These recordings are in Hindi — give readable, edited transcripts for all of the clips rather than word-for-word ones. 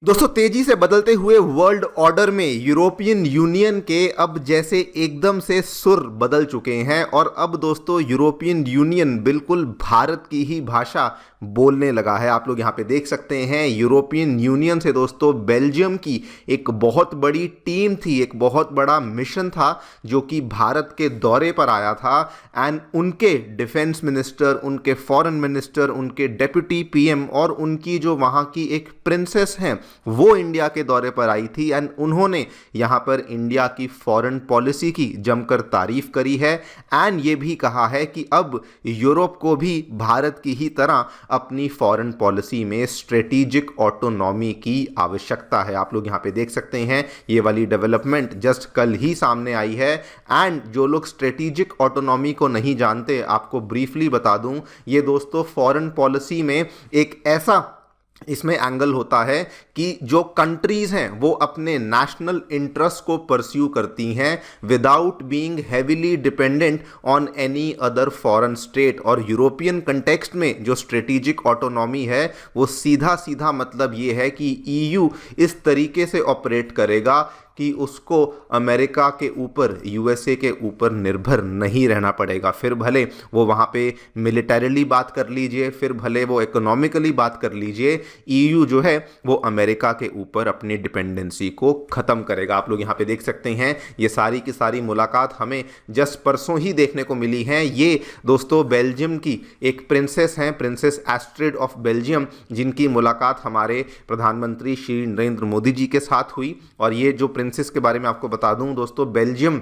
दोस्तों, तेजी से बदलते हुए वर्ल्ड ऑर्डर में यूरोपियन यूनियन के अब जैसे एकदम से सुर बदल चुके हैं और अब दोस्तों यूरोपियन यूनियन बिल्कुल भारत की ही भाषा बोलने लगा है। आप लोग यहाँ पे देख सकते हैं, यूरोपियन यूनियन से दोस्तों बेल्जियम की एक बहुत बड़ी टीम थी, एक बहुत बड़ा मिशन था जो कि भारत के दौरे पर आया था। एंड उनके डिफेंस मिनिस्टर, उनके फॉरेन मिनिस्टर, उनके डेप्यूटी पीएम और उनकी जो वहाँ की एक प्रिंसेस हैं वो इंडिया के दौरे पर आई थी। एंड उन्होंने यहाँ पर इंडिया की फॉरेन पॉलिसी की जमकर तारीफ करी है एंड ये भी कहा है कि अब यूरोप को भी भारत की ही तरह अपनी फॉरेन पॉलिसी में स्ट्रेटेजिक ऑटोनॉमी की आवश्यकता है। आप लोग यहाँ पे देख सकते हैं, ये वाली डेवलपमेंट जस्ट कल ही सामने आई है। एंड जो लोग स्ट्रेटेजिक ऑटोनॉमी को नहीं जानते, आपको ब्रीफली बता दूं, ये दोस्तों फॉरेन पॉलिसी में एक ऐसा इसमें एंगल होता है कि जो कंट्रीज़ हैं वो अपने नेशनल इंटरेस्ट को परस्यू करती हैं without being heavily dependent on any other foreign state. और यूरोपियन कंटेक्स्ट में जो स्ट्रेटेजिक ऑटोनॉमी है वो सीधा सीधा मतलब ये है कि ईयू इस तरीके से ऑपरेट करेगा कि उसको अमेरिका के ऊपर, यूएसए के ऊपर निर्भर नहीं रहना पड़ेगा। फिर भले वो वहाँ पे मिलिटरीली बात कर लीजिए, फिर भले वो इकोनॉमिकली बात कर लीजिए, ईयू जो है वो अमेरिका के ऊपर अपनी डिपेंडेंसी को ख़त्म करेगा। आप लोग यहाँ पे देख सकते हैं, ये सारी की सारी मुलाकात हमें जस्ट परसों ही देखने को मिली है। ये दोस्तों बेल्जियम की एक प्रिंसेस हैं, प्रिंसेस एस्ट्रिड ऑफ बेल्जियम, जिनकी मुलाकात हमारे प्रधानमंत्री श्री नरेंद्र मोदी जी के साथ हुई। और ये जो प्रिंसेस के बारे में आपको बता दूं दोस्तों, बेल्जियम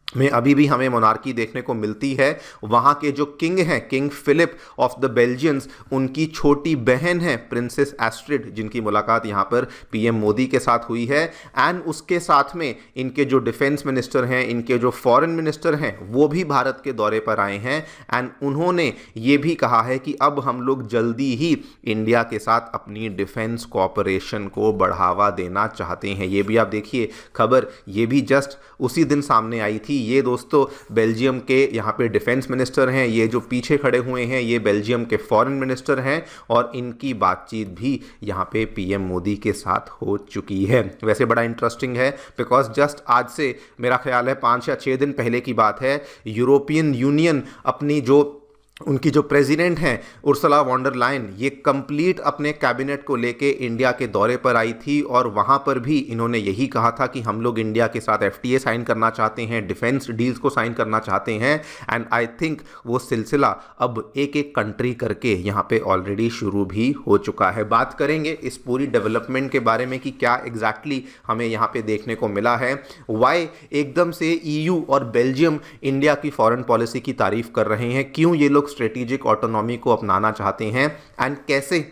में अभी भी हमें मोनार्की देखने को मिलती है। वहाँ के जो किंग हैं, किंग फिलिप ऑफ द बेल्जियंस, उनकी छोटी बहन है प्रिंसेस एस्ट्रिड, जिनकी मुलाकात यहाँ पर पीएम मोदी के साथ हुई है। एंड उसके साथ में इनके जो डिफेंस मिनिस्टर हैं, इनके जो फॉरेन मिनिस्टर हैं, वो भी भारत के दौरे पर आए हैं। एंड उन्होंने ये भी कहा है कि अब हम लोग जल्दी ही इंडिया के साथ अपनी डिफेंस कोऑपरेशन को बढ़ावा देना चाहते हैं। ये भी आप देखिए खबर, ये भी जस्ट उसी दिन सामने आई थी। ये दोस्तों बेल्जियम के यहाँ पे डिफेंस मिनिस्टर हैं, ये जो पीछे खड़े हुए हैं ये बेल्जियम के फॉरेन मिनिस्टर हैं और इनकी बातचीत भी यहाँ पे पीएम मोदी के साथ हो चुकी है। वैसे बड़ा इंटरेस्टिंग है बिकॉज जस्ट आज से मेरा ख्याल है 5 या 6 दिन पहले की बात है, यूरोपियन यूनियन अपनी जो उनकी जो प्रेसिडेंट हैं उर्सुला वॉन डर लायन, ये कंप्लीट अपने कैबिनेट को लेके इंडिया के दौरे पर आई थी और वहाँ पर भी इन्होंने यही कहा था कि हम लोग इंडिया के साथ एफटीए साइन करना चाहते हैं, डिफेंस डील्स को साइन करना चाहते हैं। एंड आई थिंक वो सिलसिला अब एक एक कंट्री करके यहाँ पे ऑलरेडी शुरू भी हो चुका है। बात करेंगे इस पूरी डेवलपमेंट के बारे में कि क्या एग्जैक्टली हमें यहाँ पे देखने को मिला है, वाई एकदम से ईयू और बेल्जियम इंडिया की फॉरेन पॉलिसी की तारीफ कर रहे हैं, क्यों ये लोग स्ट्रेटेजिक ऑटोनॉमी को अपनाना चाहते हैं एंड कैसे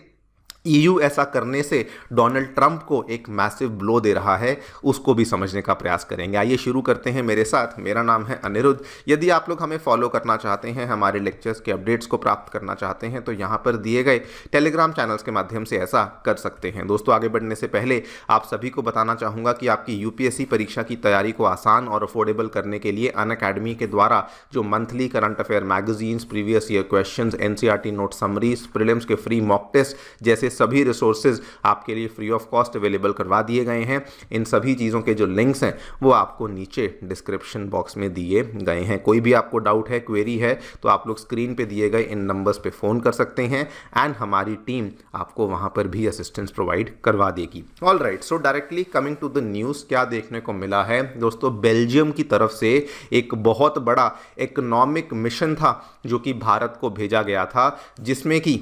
ईयू ऐसा करने से डोनाल्ड ट्रंप को एक मैसिव ब्लो दे रहा है, उसको भी समझने का प्रयास करेंगे। आइए शुरू करते हैं मेरे साथ। मेरा नाम है अनिरुद्ध। यदि आप लोग हमें फॉलो करना चाहते हैं, हमारे लेक्चर्स के अपडेट्स को प्राप्त करना चाहते हैं, तो यहाँ पर दिए गए टेलीग्राम चैनल्स के माध्यम से ऐसा कर सकते हैं। दोस्तों, आगे बढ़ने से पहले आप सभी को बताना चाहूँगा कि आपकी यूपीएससी परीक्षा की तैयारी को आसान और अफोर्डेबल करने के लिए अनअकैडमी के द्वारा जो monthly current affair magazines, previous year questions, NCERT note summaries, prelims के फ्री मॉक टेस्ट जैसे सभी रिसोर्सेज आपके लिए फ्री ऑफ कॉस्ट अवेलेबल करवा दिए गए हैं। इन सभी चीज़ों के जो लिंक्स हैं वो आपको नीचे डिस्क्रिप्शन बॉक्स में दिए गए हैं। कोई भी आपको डाउट है, क्वेरी है, तो आप लोग स्क्रीन पे दिए गए इन नंबर्स पे फ़ोन कर सकते हैं एंड हमारी टीम आपको वहाँ पर भी असिस्टेंस प्रोवाइड करवा देगी। All right, so directly coming to the news, क्या देखने को मिला है दोस्तों, बेल्जियम की तरफ से एक बहुत बड़ा इकोनॉमिक मिशन था जो कि भारत को भेजा गया था, जिसमें कि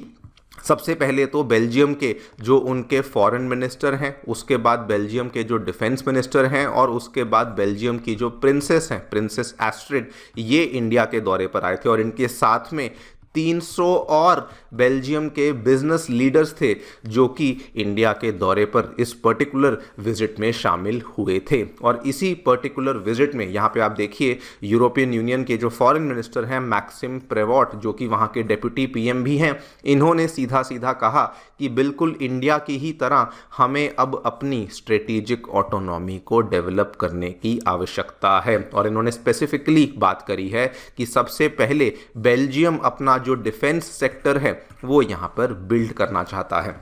सबसे पहले तो बेल्जियम के जो उनके फॉरेन मिनिस्टर हैं, उसके बाद बेल्जियम के जो डिफेंस मिनिस्टर हैं और उसके बाद बेल्जियम की जो प्रिंसेस हैं, प्रिंसेस एस्ट्रिड, ये इंडिया के दौरे पर आए थे और इनके साथ में 300 और बेल्जियम के बिजनेस लीडर्स थे जो कि इंडिया के दौरे पर इस पर्टिकुलर विजिट में शामिल हुए थे। और इसी पर्टिकुलर विजिट में यहाँ पे आप देखिए यूरोपियन यूनियन के जो फॉरेन मिनिस्टर हैं मैक्सिम प्रेवॉट, जो कि वहाँ के डेप्यूटी पीएम भी हैं, इन्होंने सीधा सीधा कहा कि बिल्कुल इंडिया की ही तरह हमें अब अपनी स्ट्रेटेजिक ऑटोनॉमी को डेवलप करने की आवश्यकता है। और इन्होंने स्पेसिफिकली बात करी है कि सबसे पहले बेल्जियम अपना जो डिफेंस सेक्टर है वो यहाँ पर बिल्ड करना चाहता है।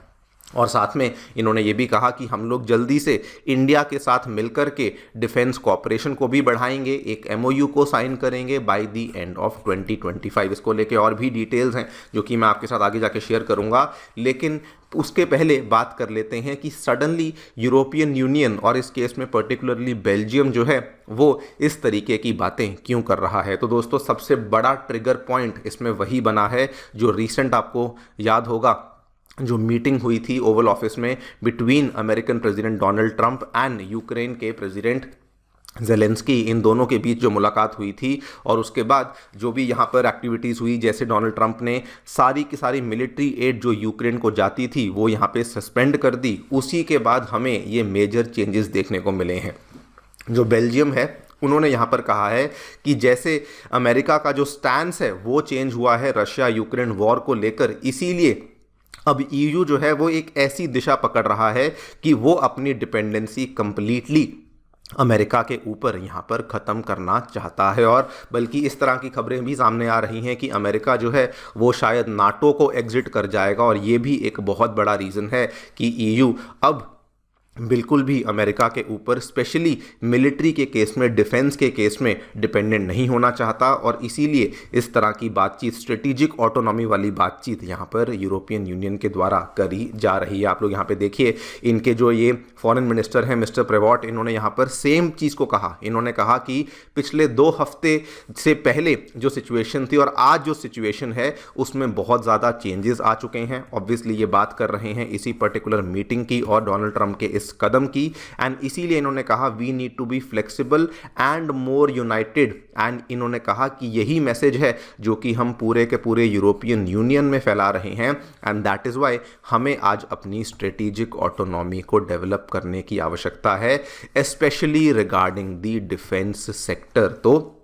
और साथ में इन्होंने ये भी कहा कि हम लोग जल्दी से इंडिया के साथ मिलकर के डिफेंस कोऑपरेशन को भी बढ़ाएंगे, एक एमओयू को साइन करेंगे बाय द एंड ऑफ 2025। इसको लेके और भी डिटेल्स हैं जो कि मैं आपके साथ आगे जाके शेयर करूंगा, लेकिन उसके पहले बात कर लेते हैं कि सडनली यूरोपियन यूनियन और इस केस में पर्टिकुलरली बेल्जियम जो है वो इस तरीके की बातें क्यों कर रहा है। तो दोस्तों सबसे बड़ा ट्रिगर पॉइंट इसमें वही बना है जो रिसेंट आपको याद होगा, जो मीटिंग हुई थी ओवल ऑफिस में between American president Donald Trump and Ukraine के प्रेसिडेंट ज़ेलेंस्की। इन दोनों के बीच जो मुलाकात हुई थी और उसके बाद जो भी यहाँ पर एक्टिविटीज़ हुई, जैसे डोनाल्ड ट्रंप ने सारी की सारी मिलिट्री एड जो यूक्रेन को जाती थी वो यहाँ पे सस्पेंड कर दी, उसी के बाद हमें ये मेजर चेंजेस देखने को मिले हैं। जो बेल्जियम है उन्होंने यहाँ पर कहा है कि जैसे अमेरिका का जो स्टैंस है वो चेंज हुआ है रशिया यूक्रेन वॉर को लेकर, इसीलिए अब ईयू जो है वो एक ऐसी दिशा पकड़ रहा है कि वो अपनी डिपेंडेंसी कंप्लीटली अमेरिका के ऊपर यहाँ पर ख़त्म करना चाहता है। और बल्कि इस तरह की खबरें भी सामने आ रही हैं कि अमेरिका जो है वो शायद नाटो को एग्जिट कर जाएगा, और ये भी एक बहुत बड़ा रीज़न है कि ईयू अब बिल्कुल भी अमेरिका के ऊपर स्पेशली मिलिट्री के केस में, डिफेंस के केस में डिपेंडेंट नहीं होना चाहता, और इसीलिए इस तरह की बातचीत, स्ट्रेटेजिक ऑटोनॉमी वाली बातचीत यहाँ पर यूरोपियन यूनियन के द्वारा करी जा रही है। आप लोग यहाँ पे देखिए, इनके जो ये फॉरेन मिनिस्टर हैं मिस्टर प्रेवॉट, इन्होंने यहाँ पर सेम चीज़ को कहा। इन्होंने कहा कि पिछले 2 हफ्ते से पहले जो सिचुएशन थी और आज जो सिचुएशन है उसमें बहुत ज़्यादा चेंजेस आ चुके हैं। ऑब्वियसली ये बात कर रहे हैं इसी पर्टिकुलर मीटिंग की और डोनाल्ड ट्रंप के इस कदम की, एंड इसीलिए इन्होंने कहा we need to be flexible and more united. And इन्होंने कहा कि यही मैसेज है जो कि हम पूरे के पूरे यूरोपियन यूनियन में फैला रहे हैं, एंड दैट इज वाई हमें आज अपनी स्ट्रेटेजिक ऑटोनॉमी को डेवलप करने की आवश्यकता है, specially regarding the defence sector. तो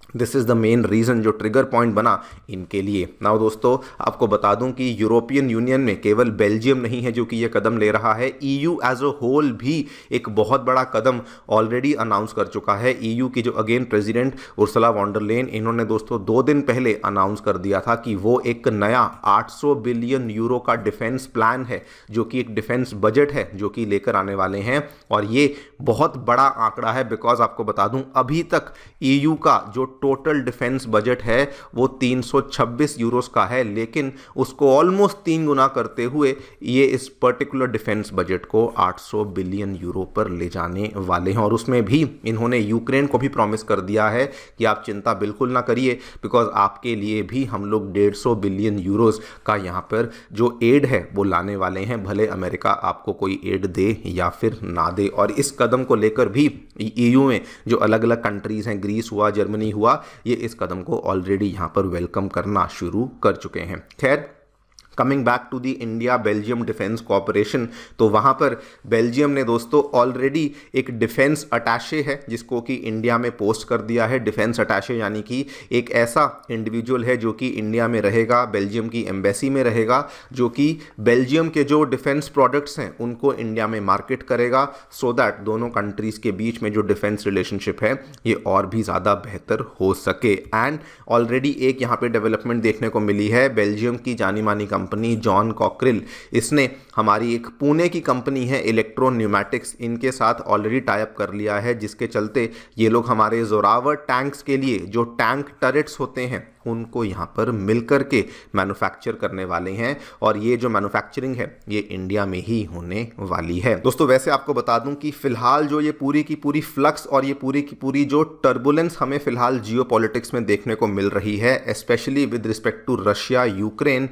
this is the main reason जो ट्रिगर पॉइंट बना इनके लिए। नाउ दोस्तों आपको बता दूं कि यूरोपियन यूनियन में केवल बेल्जियम नहीं है जो कि ये कदम ले रहा है, ईयू एज अ होल भी एक बहुत बड़ा कदम ऑलरेडी अनाउंस कर चुका है। ईयू की जो again president Ursula von der Leyen, इन्होंने दोस्तों 2 दिन पहले अनाउंस कर दिया था कि वो एक नया 800 बिलियन यूरो का डिफेंस प्लान है, जो कि एक डिफेंस बजट है जो कि लेकर आने वाले हैं। और ये बहुत बड़ा आंकड़ा है, बिकॉज आपको बता दूं अभी तक ईयू का जो टोटल डिफेंस बजट है वो 326 यूरोस का है, लेकिन उसको ऑलमोस्ट 3 गुना करते हुए ये इस पर्टिकुलर डिफेंस बजट को 800 बिलियन यूरो पर ले जाने वाले हैं। और उसमें भी इन्होंने यूक्रेन को भी प्रॉमिस कर दिया है कि आप चिंता बिल्कुल ना करिए, बिकॉज आपके लिए भी हम लोग 150 बिलियन यूरोस का यहाँ पर जो एड है वो लाने वाले हैं, भले अमेरिका आपको कोई एड दे या फिर ना दे। और इस कदम को लेकर भी ईयू में जो अलग अलग कंट्रीज हैं, ग्रीस हुआ, जर्मनी हुआ, ये इस कदम को ऑलरेडी यहां पर वेलकम करना शुरू कर चुके हैं। खैर, coming back to the India Belgium defence cooperation, तो वहाँ पर बेल्जियम ने दोस्तों ऑलरेडी एक डिफेंस अटैशे है जिसको कि इंडिया में पोस्ट कर दिया है। डिफेंस अटैशे यानी कि एक ऐसा इंडिविजुअल है जो कि इंडिया में रहेगा, बेल्जियम की एम्बेसी में रहेगा, जो कि बेल्जियम के जो डिफेंस प्रोडक्ट्स हैं उनको इंडिया में मार्केट करेगा, सो दैट दोनों कंट्रीज़ के बीच में जो डिफेंस रिलेशनशिप है ये और भी ज़्यादा बेहतर हो सके। एंड ऑलरेडी एक यहाँ पे डेवलपमेंट देखने को मिली है, बेल्जियम की जानी मानी कंपनी जॉन कॉकरिल, इसने हमारी एक पुणे की कंपनी है इलेक्ट्रो न्यूमैटिक्स, इनके साथ ऑलरेडी टाई अप कर लिया है, जिसके चलते ये लोग हमारे जोरावर टैंक्स के लिए जो टैंक टरेट्स होते हैं उनको यहाँ पर मिलकर के मैन्युफैक्चर करने वाले हैं। और ये जो मैन्युफैक्चरिंग है ये इंडिया में ही होने वाली है। दोस्तों वैसे आपको बता दूं कि फिलहाल जो ये पूरी की पूरी फ्लक्स और ये पूरी की पूरी जो टर्बुलेंस हमें फिलहाल जियोपॉलिटिक्स में देखने को मिल रही है, specially with respect to Russia Ukraine,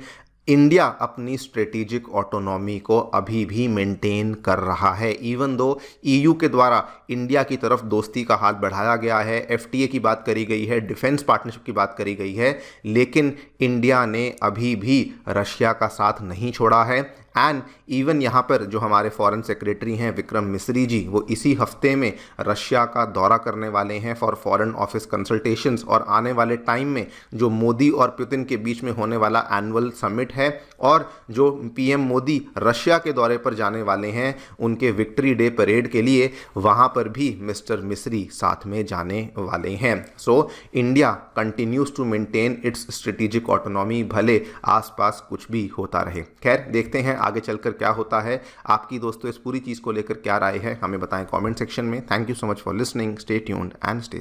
India अपनी स्ट्रेटेजिक ऑटोनॉमी को अभी भी मेंटेन कर रहा है। इवन दो ईयू के द्वारा इंडिया की तरफ दोस्ती का हाथ बढ़ाया गया है, एफटीए की बात करी गई है, डिफेंस पार्टनरशिप की बात करी गई है, लेकिन इंडिया ने अभी भी रशिया का साथ नहीं छोड़ा है। एंड इवन यहाँ पर जो हमारे फॉरेन सेक्रेटरी हैं विक्रम मिस्री जी, वो इसी हफ्ते में रशिया का दौरा करने वाले हैं फॉर फॉरेन ऑफिस कंसल्टेशंस। और आने वाले टाइम में जो मोदी और पुतिन के बीच में होने वाला एनुअल समिट है और जो पीएम मोदी रशिया के दौरे पर जाने वाले हैं उनके विक्ट्री डे परेड के लिए, वहाँ पर भी मिस्टर मिस्री साथ में जाने वाले हैं। So India continues to maintain its strategic autonomy, भले आसपास कुछ भी होता रहे। खैर देखते हैं आगे चलकर क्या होता है। आपकी दोस्तों इस पूरी चीज़ को लेकर क्या राय है हमें बताएं कमेंट सेक्शन में। Thank you so much for listening, stay tuned and stay